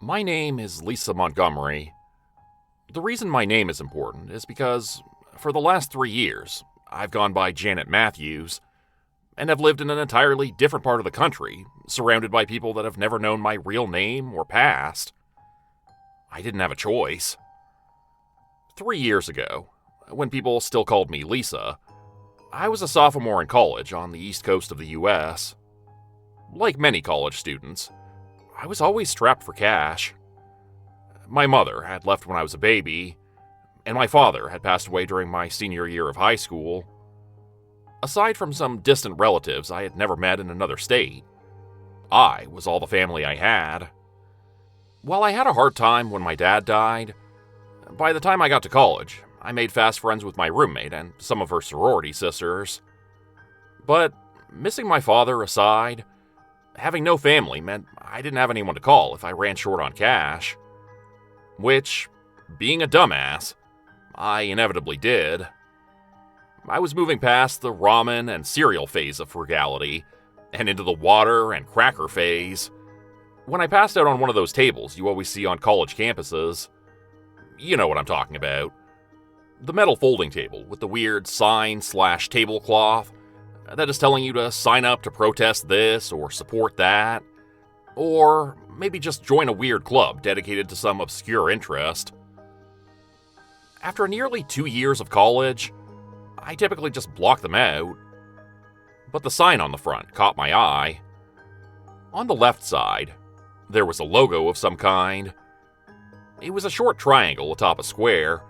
My name is Lisa Montgomery. The reason my name is important is because, for the last 3 years, I've gone by Janet Matthews, and have lived in an entirely different part of the country, surrounded by people that have never known my real name or past. I didn't have a choice. 3 years ago, when people still called me Lisa, I was a sophomore in college on the east coast of the US. Like many college students, I was always strapped for cash. My mother had left when I was a baby, and my father had passed away during my senior year of high school. Aside from some distant relatives I had never met in another state, I was all the family I had. While I had a hard time when my dad died, by the time I got to college, I made fast friends with my roommate and some of her sorority sisters. But missing my father aside, having no family meant I didn't have anyone to call if I ran short on cash. Which, being a dumbass, I inevitably did. I was moving past the ramen and cereal phase of frugality, and into the water and cracker phase, when I passed out on one of those tables you always see on college campuses. You know what I'm talking about. The metal folding table with the weird sign/tablecloth that is telling you to sign up to protest this or support that, or maybe just join a weird club dedicated to some obscure interest. After nearly 2 years of college, I typically just block them out. But the sign on the front caught my eye. On the left side, there was a logo of some kind. It was a short triangle atop a square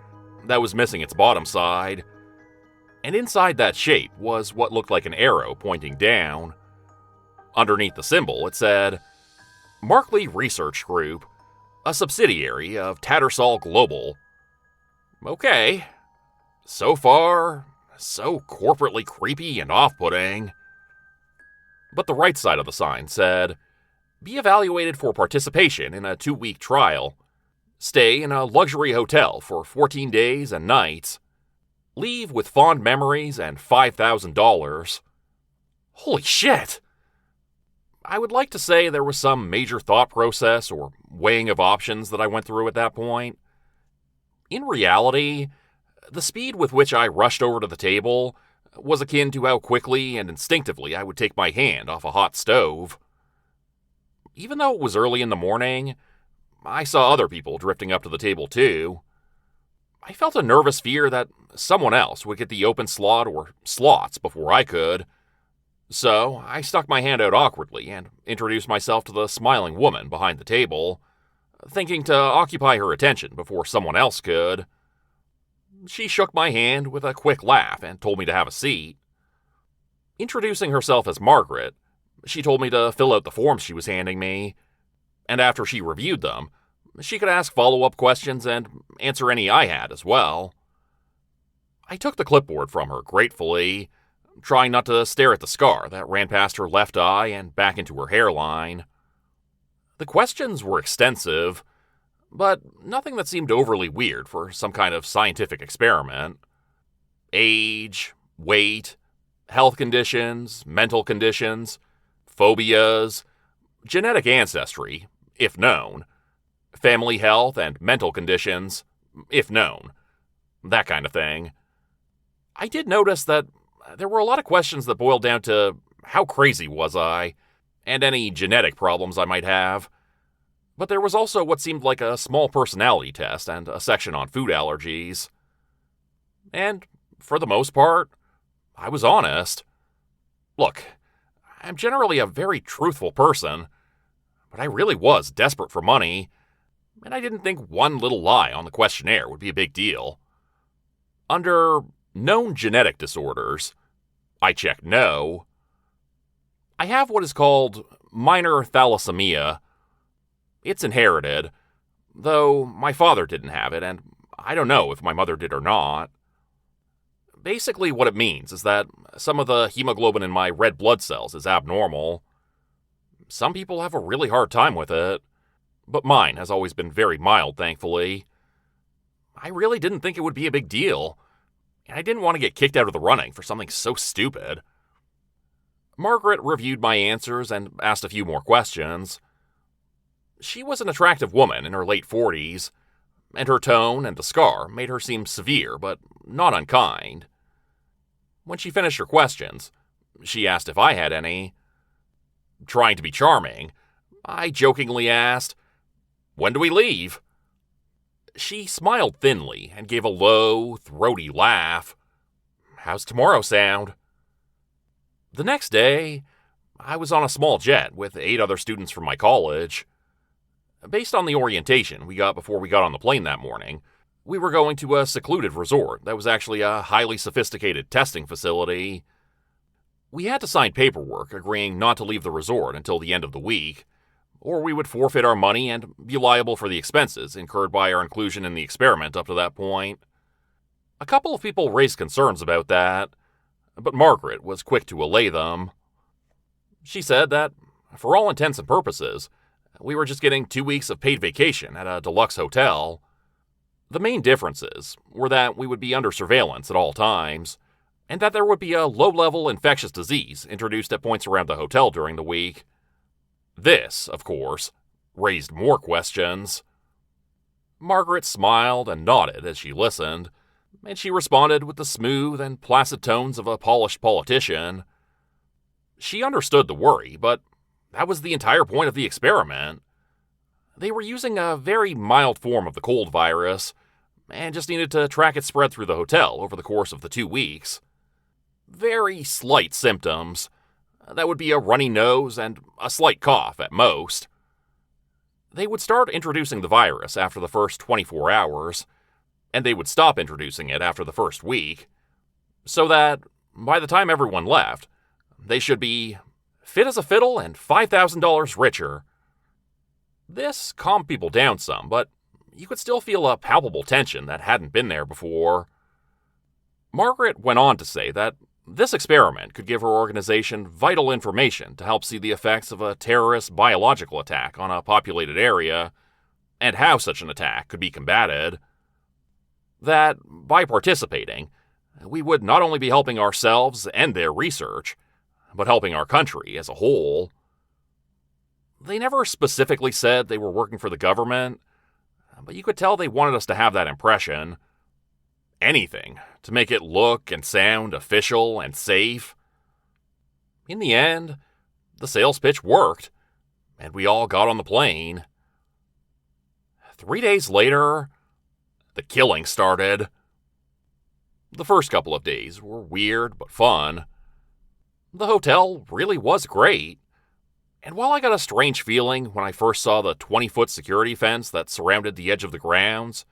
that was missing its bottom side, and inside that shape was what looked like an arrow pointing down. Underneath the symbol, it said, Markley Research Group, a subsidiary of Tattersall Global. Okay. So far, so corporately creepy and off-putting. But the right side of the sign said, be evaluated for participation in a 2-week trial. Stay in a luxury hotel for 14 days and nights. Leave with fond memories and $5,000. Holy shit! I would like to say there was some major thought process or weighing of options that I went through at that point. In reality, the speed with which I rushed over to the table was akin to how quickly and instinctively I would take my hand off a hot stove. Even though it was early in the morning, I saw other people drifting up to the table too. I felt a nervous fear that someone else would get the open slot or slots before I could. So I stuck my hand out awkwardly and introduced myself to the smiling woman behind the table, thinking to occupy her attention before someone else could. She shook my hand with a quick laugh and told me to have a seat. Introducing herself as Margaret, she told me to fill out the forms she was handing me, and after she reviewed them, she could ask follow-up questions and answer any I had as well. I took the clipboard from her gratefully, trying not to stare at the scar that ran past her left eye and back into her hairline. The questions were extensive, but nothing that seemed overly weird for some kind of scientific experiment. Age, weight, health conditions, mental conditions, phobias, genetic ancestry, if known, family health and mental conditions, if known, that kind of thing. I did notice that there were a lot of questions that boiled down to how crazy was I, and any genetic problems I might have. But there was also what seemed like a small personality test and a section on food allergies. And, for the most part, I was honest. Look, I'm generally a very truthful person, but I really was desperate for money, and I didn't think one little lie on the questionnaire would be a big deal. Under known genetic disorders, I checked no. I have what is called minor thalassemia. It's inherited, though my father didn't have it, and I don't know if my mother did or not. Basically what it means is that some of the hemoglobin in my red blood cells is abnormal. Some people have a really hard time with it, but mine has always been very mild, thankfully. I really didn't think it would be a big deal, and I didn't want to get kicked out of the running for something so stupid. Margaret reviewed my answers and asked a few more questions. She was an attractive woman in her late 40s, and her tone and the scar made her seem severe but not unkind. When she finished her questions, she asked if I had any. Trying to be charming, I jokingly asked, "When do we leave?" She smiled thinly and gave a low, throaty laugh. "How's tomorrow sound?" The next day, I was on a small jet with 8 other students from my college. Based on the orientation we got before we got on the plane that morning, we were going to a secluded resort that was actually a highly sophisticated testing facility. We had to sign paperwork agreeing not to leave the resort until the end of the week, or we would forfeit our money and be liable for the expenses incurred by our inclusion in the experiment up to that point. A couple of people raised concerns about that, but Margaret was quick to allay them. She said that, for all intents and purposes, we were just getting 2 weeks of paid vacation at a deluxe hotel. The main differences were that we would be under surveillance at all times, and that there would be a low-level infectious disease introduced at points around the hotel during the week. This, of course, raised more questions. Margaret smiled and nodded as she listened, and she responded with the smooth and placid tones of a polished politician. She understood the worry, but that was the entire point of the experiment. They were using a very mild form of the cold virus, and just needed to track its spread through the hotel over the course of the 2 weeks. Very slight symptoms. That would be a runny nose and a slight cough at most. They would start introducing the virus after the first 24 hours, and they would stop introducing it after the first week, so that, by the time everyone left, they should be fit as a fiddle and $5,000 richer. This calmed people down some, but you could still feel a palpable tension that hadn't been there before. Margaret went on to say that this experiment could give her organization vital information to help see the effects of a terrorist biological attack on a populated area, and how such an attack could be combated. That, by participating, we would not only be helping ourselves and their research, but helping our country as a whole. They never specifically said they were working for the government, but you could tell they wanted us to have that impression. Anything to make it look and sound official and safe. In the end, the sales pitch worked, and we all got on the plane. 3 days later, the killing started. The first couple of days were weird but fun. The hotel really was great, and while I got a strange feeling when I first saw the 20-foot security fence that surrounded the edge of the grounds,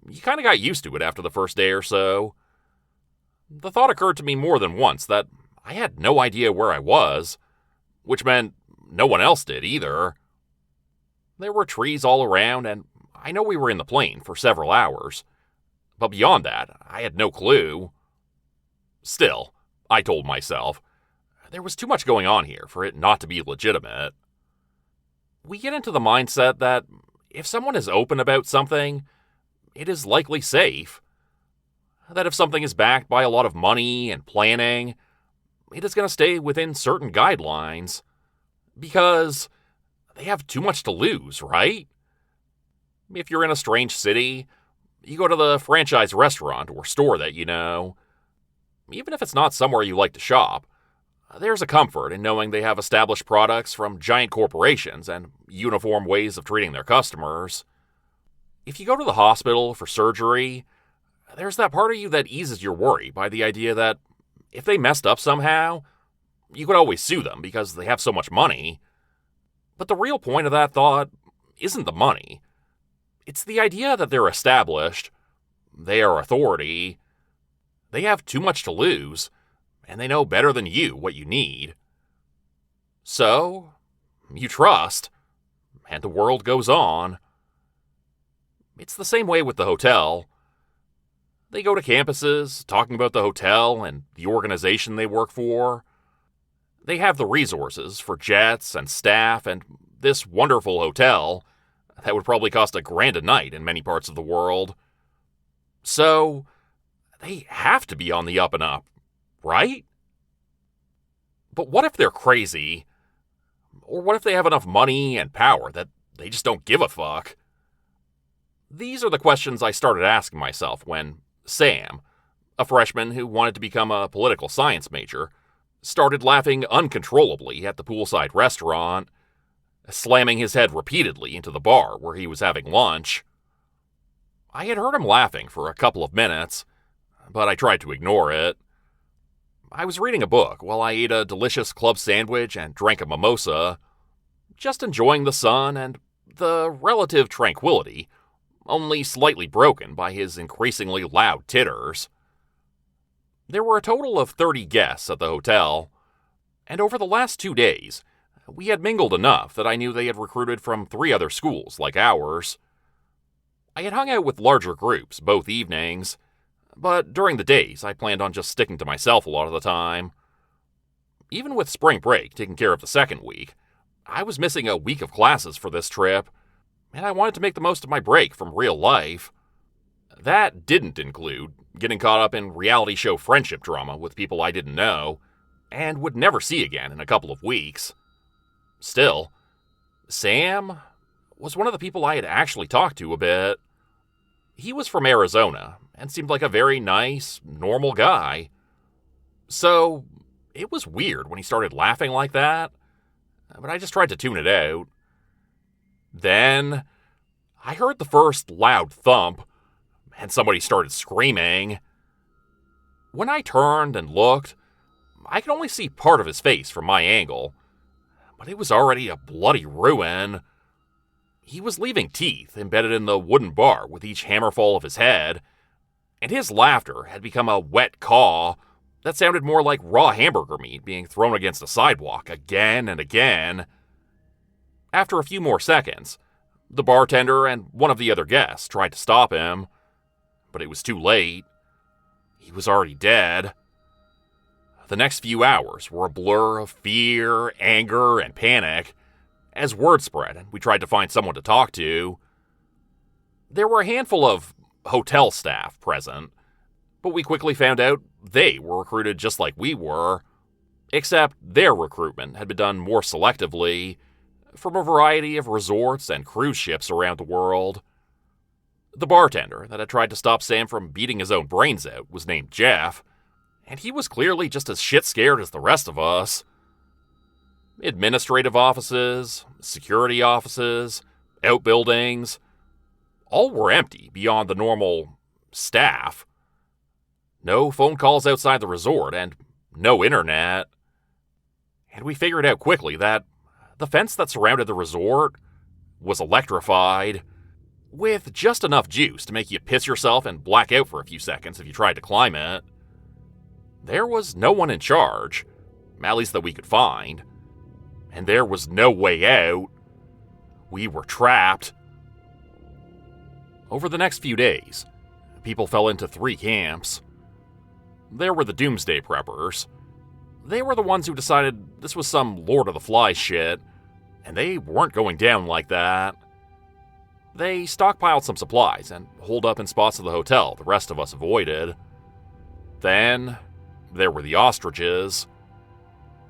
you kind of got used to it after the first day or so. The thought occurred to me more than once that I had no idea where I was, which meant no one else did either. There were trees all around, and I know we were in the plane for several hours, but beyond that, I had no clue. Still, I told myself, there was too much going on here for it not to be legitimate. We get into the mindset that if someone is open about something, it is likely safe. That if something is backed by a lot of money and planning, it is going to stay within certain guidelines. Because they have too much to lose, right? If you're in a strange city, you go to the franchise restaurant or store that you know. Even if it's not somewhere you like to shop, there's a comfort in knowing they have established products from giant corporations and uniform ways of treating their customers. If you go to the hospital for surgery, there's that part of you that eases your worry by the idea that if they messed up somehow, you could always sue them because they have so much money. But the real point of that thought isn't the money. It's the idea that they're established, they are authority, they have too much to lose, and they know better than you what you need. So, you trust, and the world goes on. It's the same way with the hotel. They go to campuses, talking about the hotel and the organization they work for. They have the resources for jets and staff and this wonderful hotel that would probably cost $1,000 a night in many parts of the world. So, they have to be on the up and up, right? But what if they're crazy? Or what if they have enough money and power that they just don't give a fuck? These are the questions I started asking myself when Sam, a freshman who wanted to become a political science major, started laughing uncontrollably at the poolside restaurant, slamming his head repeatedly into the bar where he was having lunch. I had heard him laughing for a couple of minutes, but I tried to ignore it. I was reading a book while I ate a delicious club sandwich and drank a mimosa, just enjoying the sun and the relative tranquility, only slightly broken by his increasingly loud titters. There were a total of 30 guests at the hotel, and over the last 2 days, we had mingled enough that I knew they had recruited from 3 other schools like ours. I had hung out with larger groups both evenings, but during the days I planned on just sticking to myself a lot of the time. Even with spring break taking care of the second week, I was missing a week of classes for this trip, and I wanted to make the most of my break from real life. That didn't include getting caught up in reality show friendship drama with people I didn't know, and would never see again in a couple of weeks. Still, Sam was one of the people I had actually talked to a bit. He was from Arizona, and seemed like a very nice, normal guy. So, it was weird when he started laughing like that, but I just tried to tune it out. Then, I heard the first loud thump, and somebody started screaming. When I turned and looked, I could only see part of his face from my angle, but it was already a bloody ruin. He was leaving teeth embedded in the wooden bar with each hammerfall of his head, and his laughter had become a wet caw that sounded more like raw hamburger meat being thrown against a sidewalk again and again. After a few more seconds, the bartender and one of the other guests tried to stop him, but it was too late. He was already dead. The next few hours were a blur of fear, anger, and panic as word spread and we tried to find someone to talk to. There were a handful of hotel staff present, but we quickly found out they were recruited just like we were, except their recruitment had been done more selectively from a variety of resorts and cruise ships around the world. The bartender that had tried to stop Sam from beating his own brains out was named Jeff, and he was clearly just as shit-scared as the rest of us. Administrative offices, security offices, outbuildings, all were empty beyond the normal staff. No phone calls outside the resort and no internet. And we figured out quickly that the fence that surrounded the resort was electrified, with just enough juice to make you piss yourself and black out for a few seconds if you tried to climb it. There was no one in charge, at least that we could find, and there was no way out. We were trapped. Over the next few days, people fell into 3 camps. There were the Doomsday Preppers. They were the ones who decided this was some Lord of the Flies shit, and they weren't going down like that. They stockpiled some supplies and holed up in spots of the hotel the rest of us avoided. Then, there were the Ostriches.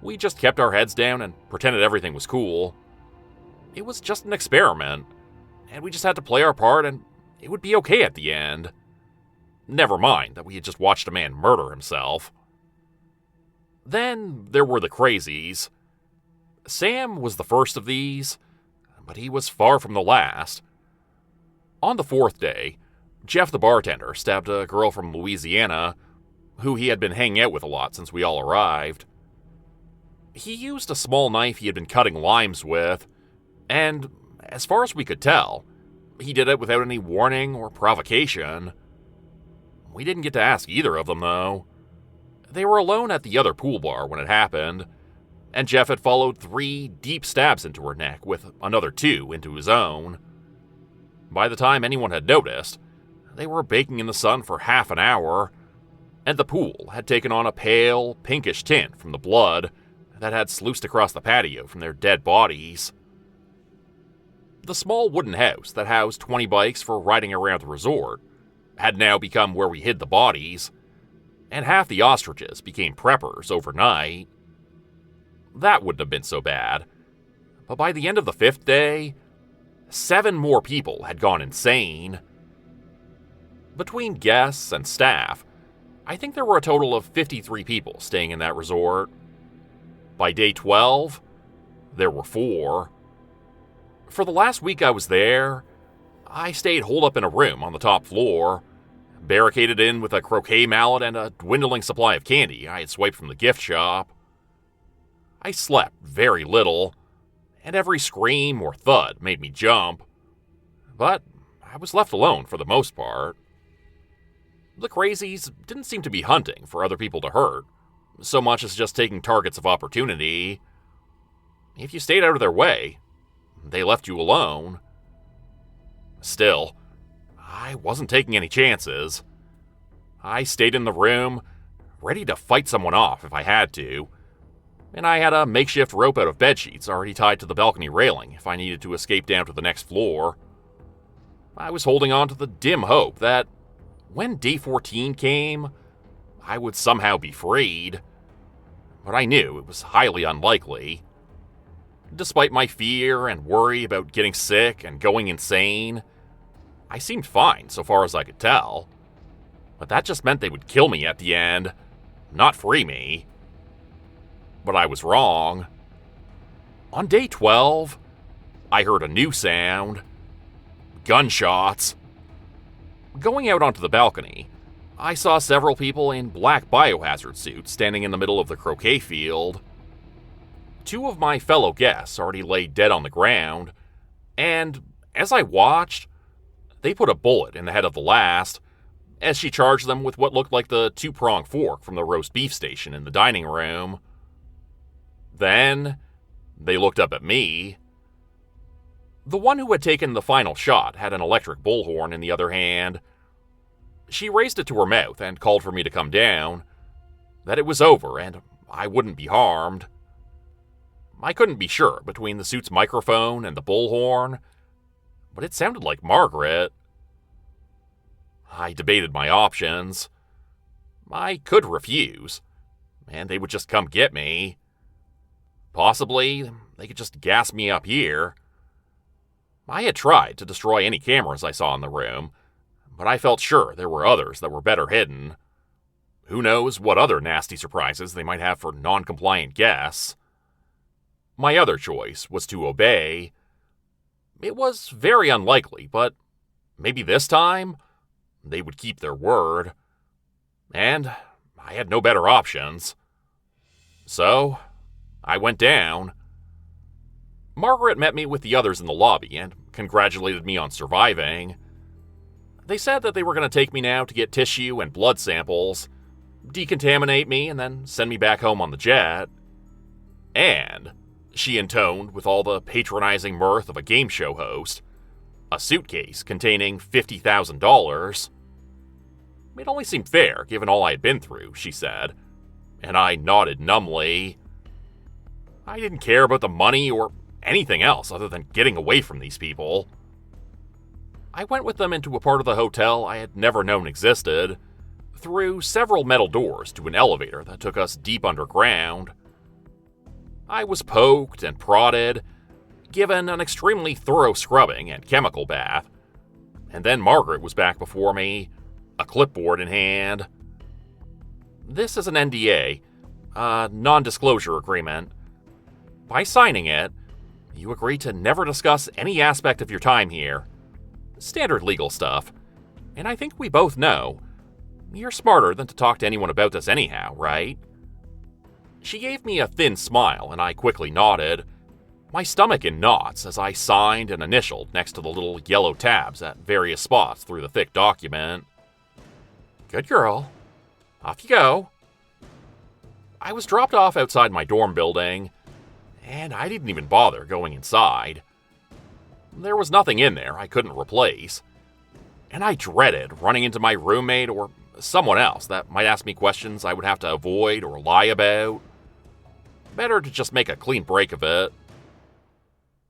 We just kept our heads down and pretended everything was cool. It was just an experiment, and we just had to play our part and it would be okay at the end. Never mind that we had just watched a man murder himself. Then there were the crazies. Sam was the first of these, but he was far from the last. On the 4th day, Jeff the bartender stabbed a girl from Louisiana, who he had been hanging out with a lot since we all arrived. He used a small knife he had been cutting limes with, and, as far as we could tell, he did it without any warning or provocation. We didn't get to ask either of them, though. They were alone at the other pool bar when it happened, and Jeff had followed 3 deep stabs into her neck with another 2 into his own. By the time anyone had noticed, they were baking in the sun for half an hour, and the pool had taken on a pale, pinkish tint from the blood that had sluiced across the patio from their dead bodies. The small wooden house that housed 20 bikes for riding around the resort had now become where we hid the bodies, and half the ostriches became preppers overnight. That wouldn't have been so bad, but by the end of the 5th day, 7 more people had gone insane. Between guests and staff, I think there were a total of 53 people staying in that resort. By day 12, there were 4. For the last week I was there, I stayed holed up in a room on the top floor, barricaded in with a croquet mallet and a dwindling supply of candy I had swiped from the gift shop. I slept very little, and every scream or thud made me jump. But I was left alone for the most part. The crazies didn't seem to be hunting for other people to hurt, so much as just taking targets of opportunity. If you stayed out of their way, they left you alone. Still, I wasn't taking any chances. I stayed in the room, ready to fight someone off if I had to, and I had a makeshift rope out of bedsheets already tied to the balcony railing if I needed to escape down to the next floor. I was holding on to the dim hope that when day 14 came, I would somehow be freed, but I knew it was highly unlikely. Despite my fear and worry about getting sick and going insane, I seemed fine so far as I could tell. But that just meant they would kill me at the end, not free me. But I was wrong. On day 12, I heard a new sound. Gunshots. Going out onto the balcony, I saw several people in black biohazard suits standing in the middle of the croquet field. 2 of my fellow guests already lay dead on the ground, and as I watched, they put a bullet in the head of the last, as she charged them with what looked like the 2-pronged fork from the roast beef station in the dining room. Then, they looked up at me. The one who had taken the final shot had an electric bullhorn in the other hand. She raised it to her mouth and called for me to come down, that it was over and I wouldn't be harmed. I couldn't be sure between the suit's microphone and the bullhorn, but it sounded like Margaret. I debated my options. I could refuse, and they would just come get me. Possibly, they could just gas me up here. I had tried to destroy any cameras I saw in the room, but I felt sure there were others that were better hidden. Who knows what other nasty surprises they might have for non-compliant guests. My other choice was to obey. It was very unlikely, but maybe this time they would keep their word. And I had no better options. So, I went down. Margaret met me with the others in the lobby and congratulated me on surviving. They said that they were going to take me now to get tissue and blood samples, decontaminate me, and then send me back home on the jet. And, she intoned with all the patronizing mirth of a game show host, a suitcase containing $50,000. It only seemed fair given all I had been through, she said, and I nodded numbly. I didn't care about the money or anything else other than getting away from these people. I went with them into a part of the hotel I had never known existed, through several metal doors to an elevator that took us deep underground. I was poked and prodded, given an extremely thorough scrubbing and chemical bath, and then Margaret was back before me, a clipboard in hand. This is an NDA, a non-disclosure agreement. By signing it, you agree to never discuss any aspect of your time here. Standard legal stuff. And I think we both know you're smarter than to talk to anyone about this anyhow, right? She gave me a thin smile and I quickly nodded, my stomach in knots as I signed and initialed next to the little yellow tabs at various spots through the thick document. Good girl. Off you go. I was dropped off outside my dorm building, and I didn't even bother going inside. There was nothing in there I couldn't replace, and I dreaded running into my roommate or someone else that might ask me questions I would have to avoid or lie about. Better to just make a clean break of it.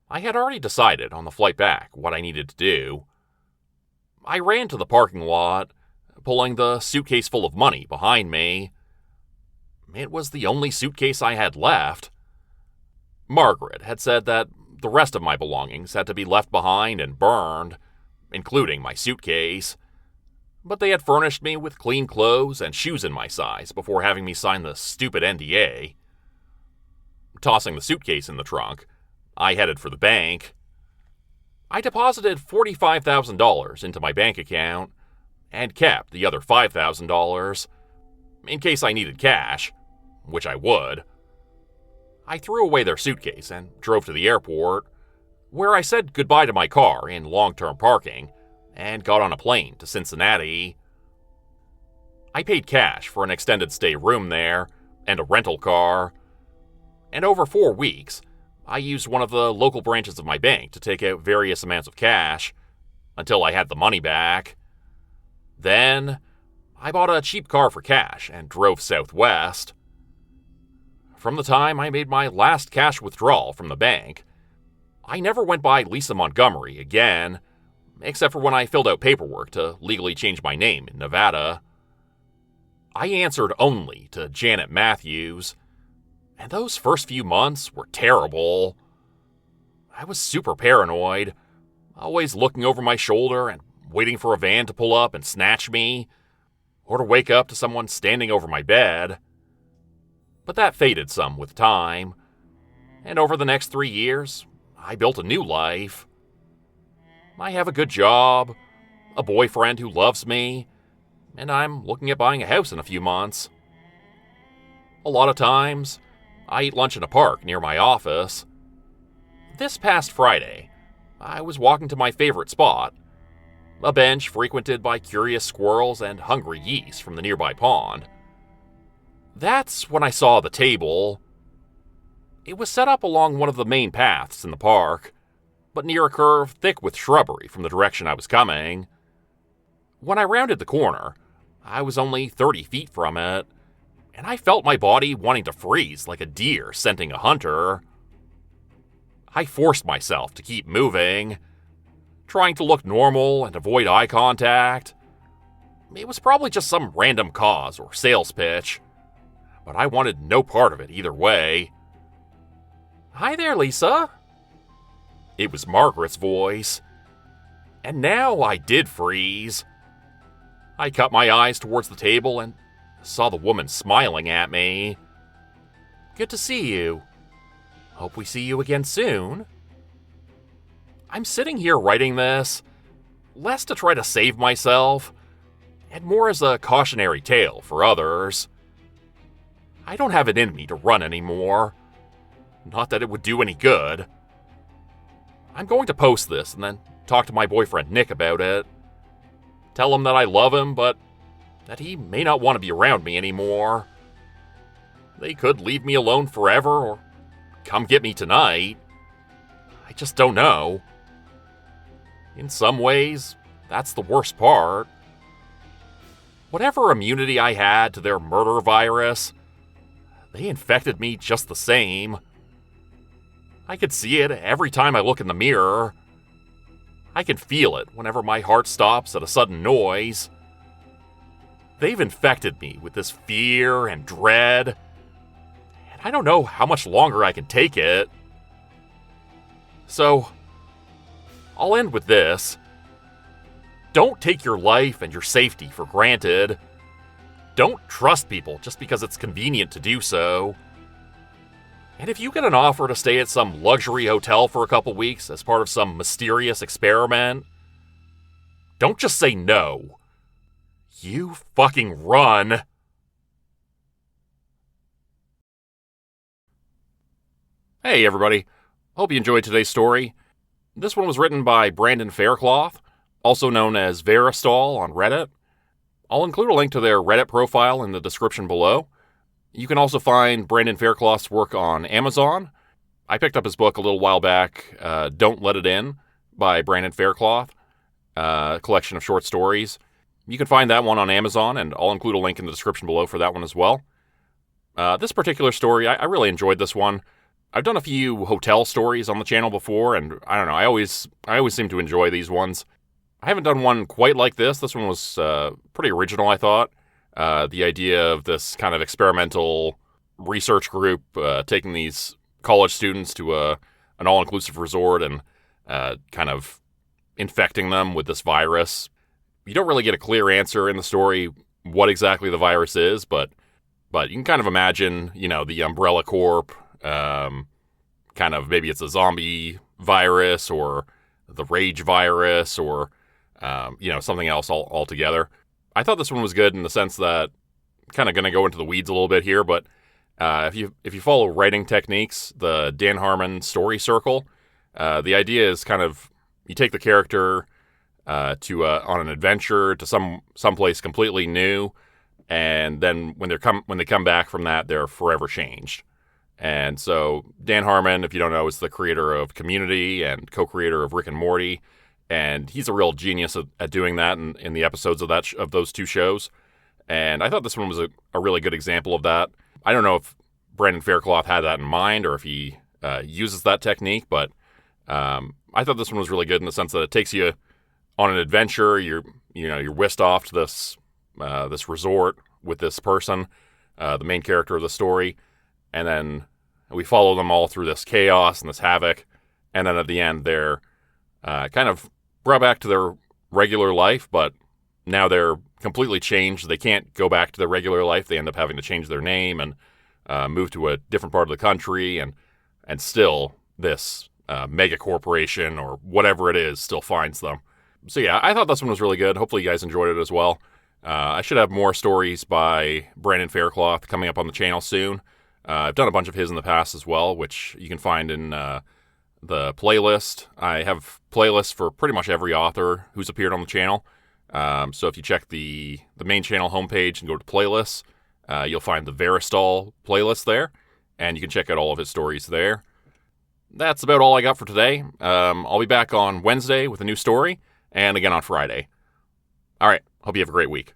I had already decided on the flight back what I needed to do. I ran to the parking lot, pulling the suitcase full of money behind me. It was the only suitcase I had left. Margaret had said that the rest of my belongings had to be left behind and burned, including my suitcase. But they had furnished me with clean clothes and shoes in my size before having me sign the stupid NDA. Tossing the suitcase in the trunk, I headed for the bank. I deposited $45,000 into my bank account and kept the other $5,000 in case I needed cash, which I would. I threw away their suitcase and drove to the airport, where I said goodbye to my car in long-term parking and got on a plane to Cincinnati. I paid cash for an extended stay room there and a rental car, and over 4 weeks, I used one of the local branches of my bank to take out various amounts of cash until I had the money back. Then, I bought a cheap car for cash and drove southwest. From the time I made my last cash withdrawal from the bank, I never went by Lisa Montgomery again, except for when I filled out paperwork to legally change my name in Nevada. I answered only to Janet Matthews, and those first few months were terrible. I was super paranoid, always looking over my shoulder and waiting for a van to pull up and snatch me, or to wake up to someone standing over my bed. But that faded some with time, and over the next 3 years, I built a new life. I have a good job, a boyfriend who loves me, and I'm looking at buying a house in a few months. A lot of times, I eat lunch in a park near my office. This past Friday, I was walking to my favorite spot, a bench frequented by curious squirrels and hungry geese from the nearby pond. That's when I saw the table. It was set up along one of the main paths in the park, but near a curve thick with shrubbery from the direction I was coming. When I rounded the corner, I was only 30 feet from it, and I felt my body wanting to freeze like a deer scenting a hunter. I forced myself to keep moving, trying to look normal and avoid eye contact. It was probably just some random cause or sales pitch, but I wanted no part of it either way. "Hi there, Lisa." It was Margaret's voice. And now I did freeze. I cut my eyes towards the table and saw the woman smiling at me. "Good to see you. Hope we see you again soon." I'm sitting here writing this, less to try to save myself, and more as a cautionary tale for others. I don't have it in me to run anymore. Not that it would do any good. I'm going to post this and then talk to my boyfriend Nick about it. Tell him that I love him, but that he may not want to be around me anymore. They could leave me alone forever or come get me tonight. I just don't know. In some ways, that's the worst part. Whatever immunity I had to their murder virus, they infected me just the same. I could see it every time I look in the mirror. I can feel it whenever my heart stops at a sudden noise. They've infected me with this fear and dread, and I don't know how much longer I can take it. So, I'll end with this. Don't take your life and your safety for granted. Don't trust people just because it's convenient to do so. And if you get an offer to stay at some luxury hotel for a couple weeks as part of some mysterious experiment, don't just say no. You fucking run. Hey everybody, hope you enjoyed today's story. This one was written by Brandon Faircloth, also known as Veristol on Reddit. I'll include a link to their Reddit profile in the description below. You can also find Brandon Faircloth's work on Amazon. I picked up his book a little while back, Don't Let It In, by Brandon Faircloth, a collection of short stories. You can find that one on Amazon, and I'll include a link in the description below for that one as well. This particular story, I really enjoyed this one. I've done a few hotel stories on the channel before, and I don't know, I always seem to enjoy these ones. I haven't done one quite like this. This one was pretty original, I thought. The idea of this kind of experimental research group taking these college students to a an all-inclusive resort and kind of infecting them with this virus. You don't really get a clear answer in the story what exactly the virus is, but you can kind of imagine, the Umbrella Corp, kind of maybe it's a zombie virus or the rage virus or, something else altogether. I thought this one was good in the sense that, kind of going to go into the weeds a little bit here, but if you follow writing techniques, the Dan Harmon story circle, the idea is kind of you take the character on an adventure to some place completely new, and then when they come back from that, they're forever changed. And so Dan Harmon, if you don't know, is the creator of Community and co-creator of Rick and Morty, and he's a real genius at doing that in the episodes of those two shows. And I thought this one was a really good example of that. I don't know if Brandon Faircloth had that in mind or if he uses that technique, but I thought this one was really good in the sense that it takes you on an adventure. You're whisked off to this resort with this person, the main character of the story, and then we follow them all through this chaos and this havoc, and then at the end they're kind of brought back to their regular life, but now they're completely changed. They can't go back to their regular life. They end up having to change their name and move to a different part of the country, and still this mega corporation or whatever it is still finds them. So yeah, I thought this one was really good. Hopefully you guys enjoyed it as well. I should have more stories by Brandon Faircloth coming up on the channel soon. I've done a bunch of his in the past as well, which you can find in the playlist. I have playlists for pretty much every author who's appeared on the channel. So if you check the main channel homepage and go to playlists, you'll find the Veristal playlist there, and you can check out all of his stories there. That's about all I got for today. I'll be back on Wednesday with a new story, and again on Friday. All right, hope you have a great week.